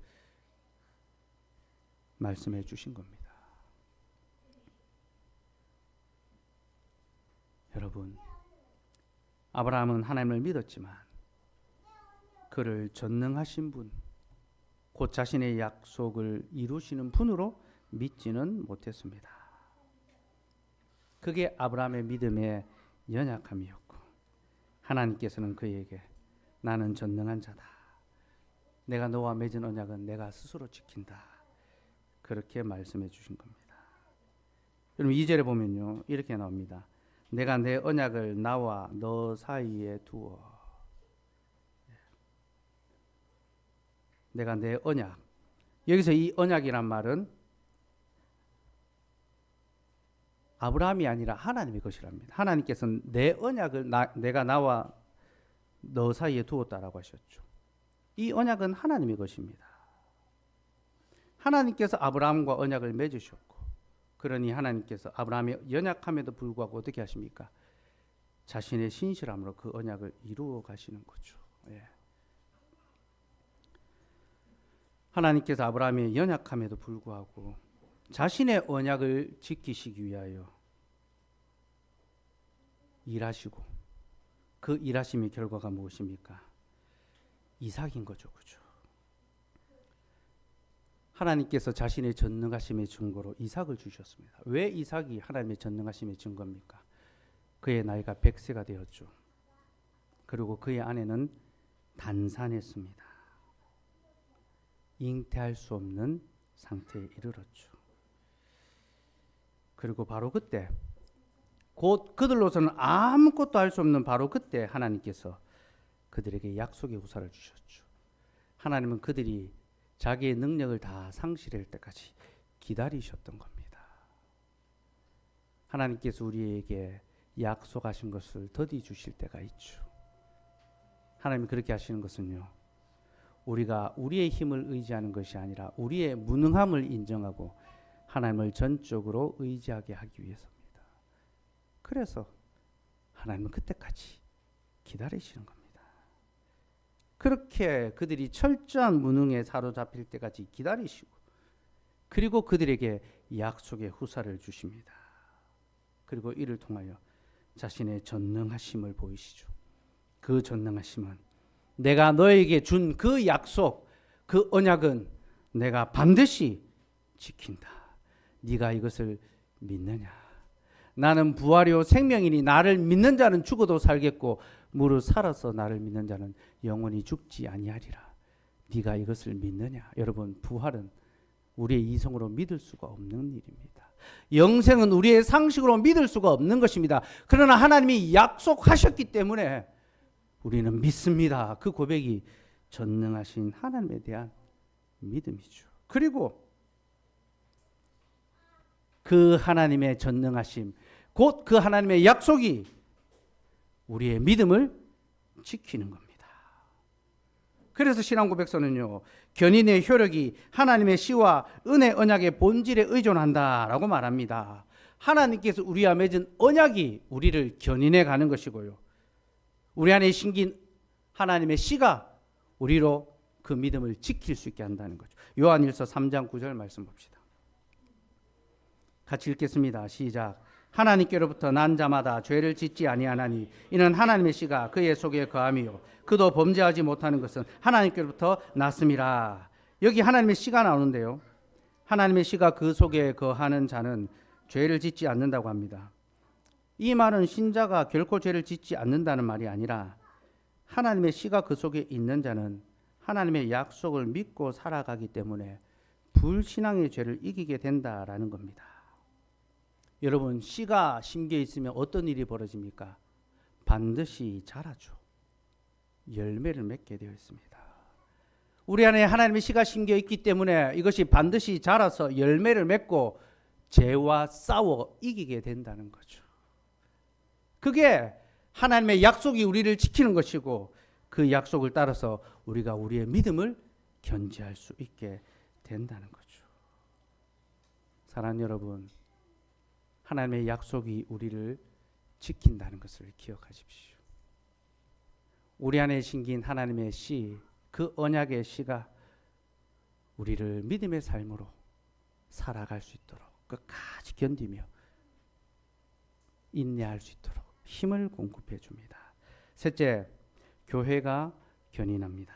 말씀해 주신 겁니다. 여러분, 아브라함은 하나님을 믿었지만 그를 전능하신 분, 곧 자신의 약속을 이루시는 분으로 믿지는 못했습니다. 그게 아브라함의 믿음의 연약함이었고, 하나님께서는 그에게 나는 전능한 자다, 내가 너와 맺은 언약은 내가 스스로 지킨다, 그렇게 말씀해 주신 겁니다. 여러분 2절에 보면요, 이렇게 나옵니다. 내가 내 언약을 나와 너 사이에 두어. 내가 내 언약, 여기서 이 언약이란 말은 아브라함이 아니라 하나님의 것이랍니다. 하나님께서는 내 언약을 내가 나와 너 사이에 두었다라고 하셨죠. 이 언약은 하나님의 것입니다. 하나님께서 아브라함과 언약을 맺으셨고, 그러니 하나님께서 아브라함의 연약함에도 불구하고 어떻게 하십니까? 자신의 신실함으로 그 언약을 이루어 가시는 거죠. 예. 하나님께서 아브라함의 연약함에도 불구하고 자신의 언약을 지키시기 위하여 일하시고, 그 일하심의 결과가 무엇입니까? 이삭인 거죠. 그죠? 하나님께서 자신의 전능하심의 증거로 이삭을 주셨습니다. 왜 이삭이 하나님의 전능하심의 증거입니까? 그의 나이가 100세가 되었죠. 그리고 그의 아내는 단산했습니다. 잉태할 수 없는 상태에 이르렀죠. 그리고 바로 그때, 곧 그들로서는 아무것도 할 수 없는 바로 그때 하나님께서 그들에게 약속의 후사를 주셨죠. 하나님은 그들이 자기의 능력을 다 상실할 때까지 기다리셨던 겁니다. 하나님께서 우리에게 약속하신 것을 더디 주실 때가 있죠. 하나님이 그렇게 하시는 것은요, 우리가 우리의 힘을 의지하는 것이 아니라 우리의 무능함을 인정하고 하나님을 전적으로 의지하게 하기 위해서입니다. 그래서 하나님은 그때까지 기다리시는 겁니다. 그렇게 그들이 철저한 무능에 사로잡힐 때까지 기다리시고, 그리고 그들에게 약속의 후사를 주십니다. 그리고 이를 통하여 자신의 전능하심을 보이시죠. 그 전능하심은 내가 너에게 준 그 약속, 그 언약은 내가 반드시 지킨다. 네가 이것을 믿느냐? 나는 부활이요 생명이니 나를 믿는 자는 죽어도 살겠고 무릇 살아서 나를 믿는 자는 영원히 죽지 아니하리라. 네가 이것을 믿느냐? 여러분, 부활은 우리의 이성으로 믿을 수가 없는 일입니다. 영생은 우리의 상식으로 믿을 수가 없는 것입니다. 그러나 하나님이 약속하셨기 때문에 우리는 믿습니다. 그 고백이 전능하신 하나님에 대한 믿음이죠. 그리고 그 하나님의 전능하심, 곧 그 하나님의 약속이 우리의 믿음을 지키는 겁니다. 그래서 신앙 고백서는요, 견인의 효력이 하나님의 시와 은혜 언약의 본질에 의존한다라고 말합니다. 하나님께서 우리와 맺은 언약이 우리를 견인해 가는 것이고요, 우리 안에 심긴 하나님의 시가 우리로 그 믿음을 지킬 수 있게 한다는 거죠. 요한일서 3장 9절 말씀 봅시다. 같이 읽겠습니다. 시작. 하나님께로부터 난 자마다 죄를 짓지 아니하나니 이는 하나님의 씨가 그의 속에 거함이요 그도 범죄하지 못하는 것은 하나님께로부터 났음이라. 여기 하나님의 씨가 나오는데요, 하나님의 씨가 그 속에 거하는 자는 죄를 짓지 않는다고 합니다. 이 말은 신자가 결코 죄를 짓지 않는다는 말이 아니라 하나님의 씨가 그 속에 있는 자는 하나님의 약속을 믿고 살아가기 때문에 불신앙의 죄를 이기게 된다라는 겁니다. 여러분, 씨가 심겨 있으면 어떤 일이 벌어집니까? 반드시 자라죠. 열매를 맺게 되어 있습니다. 우리 안에 하나님의 씨가 심겨 있기 때문에 이것이 반드시 자라서 열매를 맺고 죄와 싸워 이기게 된다는 거죠. 그게 하나님의 약속이 우리를 지키는 것이고, 그 약속을 따라서 우리가 우리의 믿음을 견지할 수 있게 된다는 거죠. 사랑하는 여러분, 하나님의 약속이 우리를 지킨다는 것을 기억하십시오. 우리 안에 심긴 하나님의 씨, 그 언약의 씨가 우리를 믿음의 삶으로 살아갈 수 있도록, 끝까지 견디며 인내할 수 있도록 힘을 공급해 줍니다. 셋째, 교회가 견인합니다.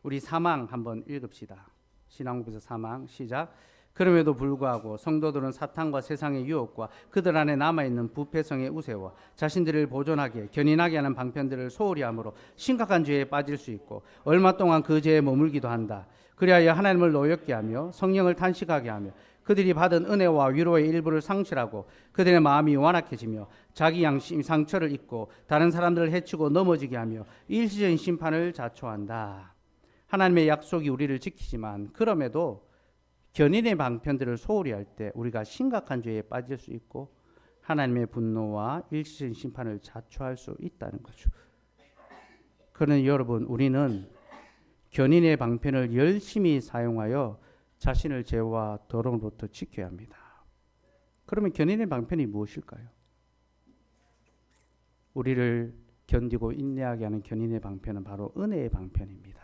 우리 사망 한번 읽읍시다. 신앙국에서 사망 시작. 그럼에도 불구하고 성도들은 사탄과 세상의 유혹과 그들 안에 남아있는 부패성의 우세와 자신들을 보존하게 견인하게 하는 방편들을 소홀히 함으로 심각한 죄에 빠질 수 있고 얼마 동안 그 죄에 머물기도 한다. 그리하여 하나님을 노엽게 하며 성령을 탄식하게 하며 그들이 받은 은혜와 위로의 일부를 상실하고 그들의 마음이 완악해지며 자기 양심이 상처를 입고 다른 사람들을 해치고 넘어지게 하며 일시적인 심판을 자초한다. 하나님의 약속이 우리를 지키지만 그럼에도 견인의 방편들을 소홀히 할 때 우리가 심각한 죄에 빠질 수 있고 하나님의 분노와 일시적인 심판을 자초할 수 있다는 거죠. 그러나 여러분, 우리는 견인의 방편을 열심히 사용하여 자신을 죄와 더러움으로부터 지켜야 합니다. 그러면 견인의 방편이 무엇일까요? 우리를 견디고 인내하게 하는 견인의 방편은 바로 은혜의 방편입니다.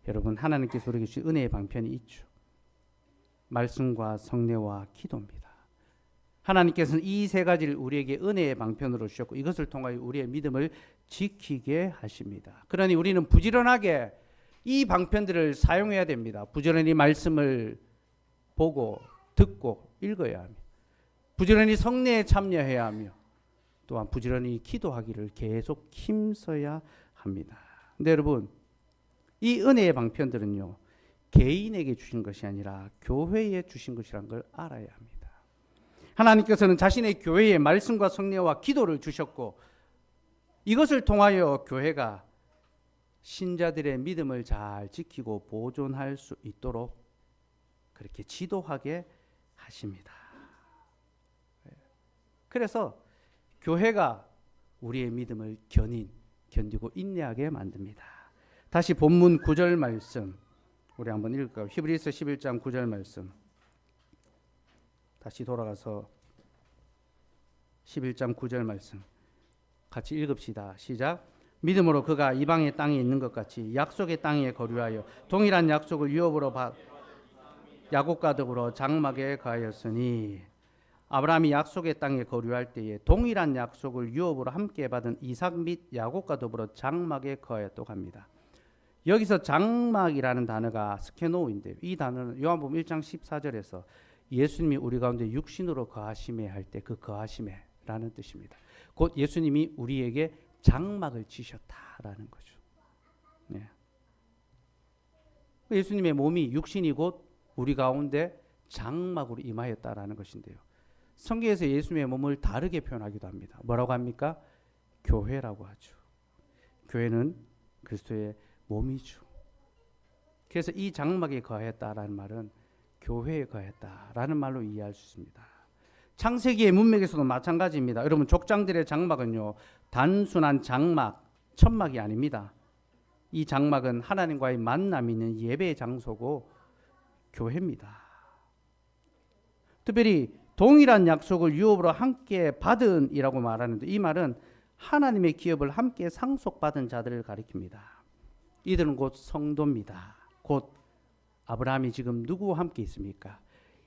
여러분, 하나님께서 우리에게 주신 은혜의 방편이 있죠. 말씀과 성례와 기도입니다. 하나님께서는 이 세 가지를 우리에게 은혜의 방편으로 주셨고 이것을 통하여 우리의 믿음을 지키게 하십니다. 그러니 우리는 부지런하게 이 방편들을 사용해야 됩니다. 부지런히 말씀을 보고 듣고 읽어야 하며 부지런히 성례에 참여해야 하며 또한 부지런히 기도하기를 계속 힘써야 합니다. 근데 여러분, 이 은혜의 방편들은요, 개인에게 주신 것이 아니라 교회에 주신 것이라는 걸 알아야 합니다. 하나님께서는 자신의 교회에 말씀과 성례와 기도를 주셨고 이것을 통하여 교회가 신자들의 믿음을 잘 지키고 보존할 수 있도록 그렇게 지도하게 하십니다. 그래서 교회가 우리의 믿음을 견디고 인내하게 만듭니다. 다시 본문 9절 말씀 우리 한번 읽을까요? 히브리서 11장 9절 말씀. 다시 돌아가서 11장 9절 말씀 같이 읽읍시다. 시작. 믿음으로 그가 이방의 땅에 있는 것 같이 약속의 땅에 거류하여 동일한 약속을 유업으로 야곱과 더불어 장막에 거하였으니 아브라함이 약속의 땅에 거류할 때에 동일한 약속을 유업으로 함께 받은 이삭 및 야곱과 더불어 장막에 거하였다고 합니다. 여기서 장막이라는 단어가 스케노인데요. 이 단어는 요한복음 1장 14절에서 예수님이 우리 가운데 육신으로 거하심에 할 때 그 거하심에라는 뜻입니다. 곧 예수님이 우리에게 장막을 치셨다라는 거죠. 네. 예수님의 몸이 육신이 곧 우리 가운데 장막으로 임하였다라는 것인데요. 성경에서 예수님의 몸을 다르게 표현하기도 합니다. 뭐라고 합니까? 교회라고 하죠. 교회는 그리스도의 몸이죠. 그래서 이 장막에 거했다라는 말은 교회에 거했다라는 말로 이해할 수 있습니다. 창세기의 문맥에서도 마찬가지입니다. 여러분, 족장들의 장막은요, 단순한 장막, 천막이 아닙니다. 이 장막은 하나님과의 만남이 있는 예배의 장소고 교회입니다. 특별히 동일한 약속을 유업으로 함께 받은 이라고 말하는데 이 말은 하나님의 기업을 함께 상속받은 자들을 가리킵니다. 이들은 곧 성도입니다. 곧 아브라함이 지금 누구와 함께 있습니까?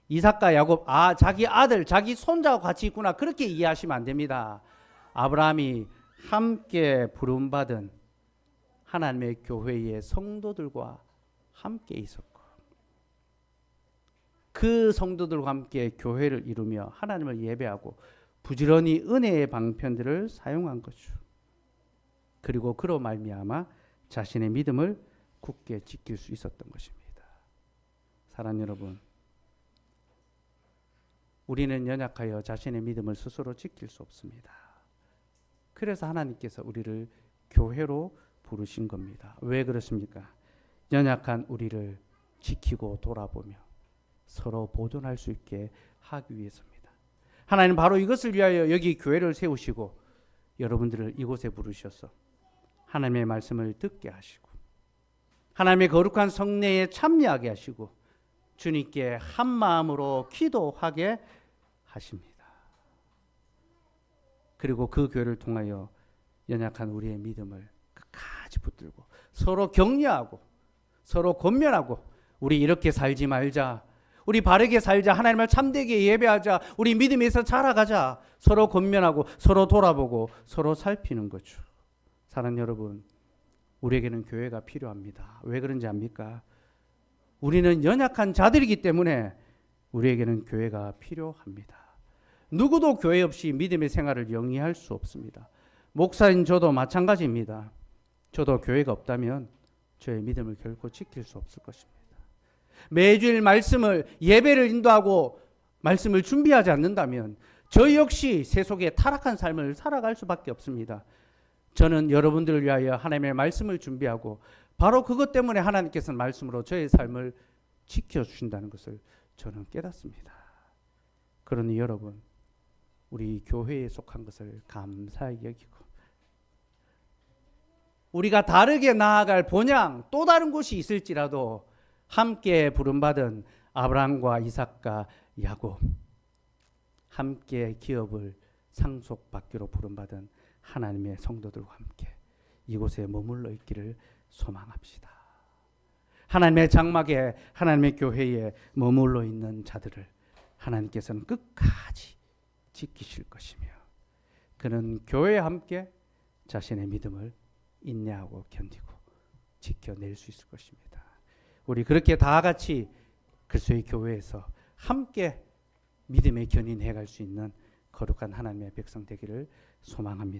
이삭과 야곱, 자기 아들, 자기 손자와 같이 있구나. 그렇게 이해하시면 안 됩니다. 아브라함이 함께 부름받은 하나님의 교회의 성도들과 함께 있었고 그 성도들과 함께 교회를 이루며 하나님을 예배하고 부지런히 은혜의 방편들을 사용한 거죠. 그리고 그로 말미암아 자신의 믿음을 굳게 지킬 수 있었던 것입니다. 사랑하는 여러분, 우리는 연약하여 자신의 믿음을 스스로 지킬 수 없습니다. 그래서 하나님께서 우리를 교회로 부르신 겁니다. 왜 그렇습니까? 연약한 우리를 지키고 돌아보며 서로 보존할 수 있게 하기 위해서입니다. 하나님 바로 이것을 위하여 여기 교회를 세우시고 여러분들을 이곳에 부르셔서 하나님의 말씀을 듣게 하시고 하나님의 거룩한 성례에 참여하게 하시고 주님께 한 마음으로 기도하게 하십니다. 그리고 그 교회를 통하여 연약한 우리의 믿음을 끝까지 붙들고 서로 격려하고 서로 권면하고 우리 이렇게 살지 말자. 우리 바르게 살자. 하나님을 참되게 예배하자. 우리 믿음에서 자라가자. 서로 권면하고 서로 돌아보고 서로 살피는 거죠. 사랑하는 여러분, 우리에게는 교회가 필요합니다. 왜 그런지 압니까? 우리는 연약한 자들이기 때문에 우리에게는 교회가 필요합니다. 누구도 교회 없이 믿음의 생활을 영위할 수 없습니다. 목사인 저도 마찬가지입니다. 저도 교회가 없다면 저의 믿음을 결코 지킬 수 없을 것입니다. 매주일 말씀을 예배를 인도하고 말씀을 준비하지 않는다면 저 역시 세속의 타락한 삶을 살아갈 수밖에 없습니다. 저는 여러분들을 위하여 하나님의 말씀을 준비하고 바로 그것 때문에 하나님께서는 말씀으로 저의 삶을 지켜주신다는 것을 저는 깨닫습니다. 그러니 여러분, 우리 교회에 속한 것을 감사히 여기고 우리가 다르게 나아갈 본향 또 다른 곳이 있을지라도 함께 부름받은 아브라함과 이삭과 야곱, 함께 기업을 상속받기로 부름받은 하나님의 성도들과 함께 이곳에 머물러 있기를 소망합시다. 하나님의 장막에, 하나님의 교회에 머물러 있는 자들을 하나님께서는 끝까지 지키실 것이며 그는 교회와 함께 자신의 믿음을 인내하고 견디고 지켜낼 수 있을 것입니다. 우리 그렇게 다 같이 그리스도의 교회에서 함께 믿음의 견인해 갈 수 있는 거룩한 하나님의 백성 되기를 소망합니다.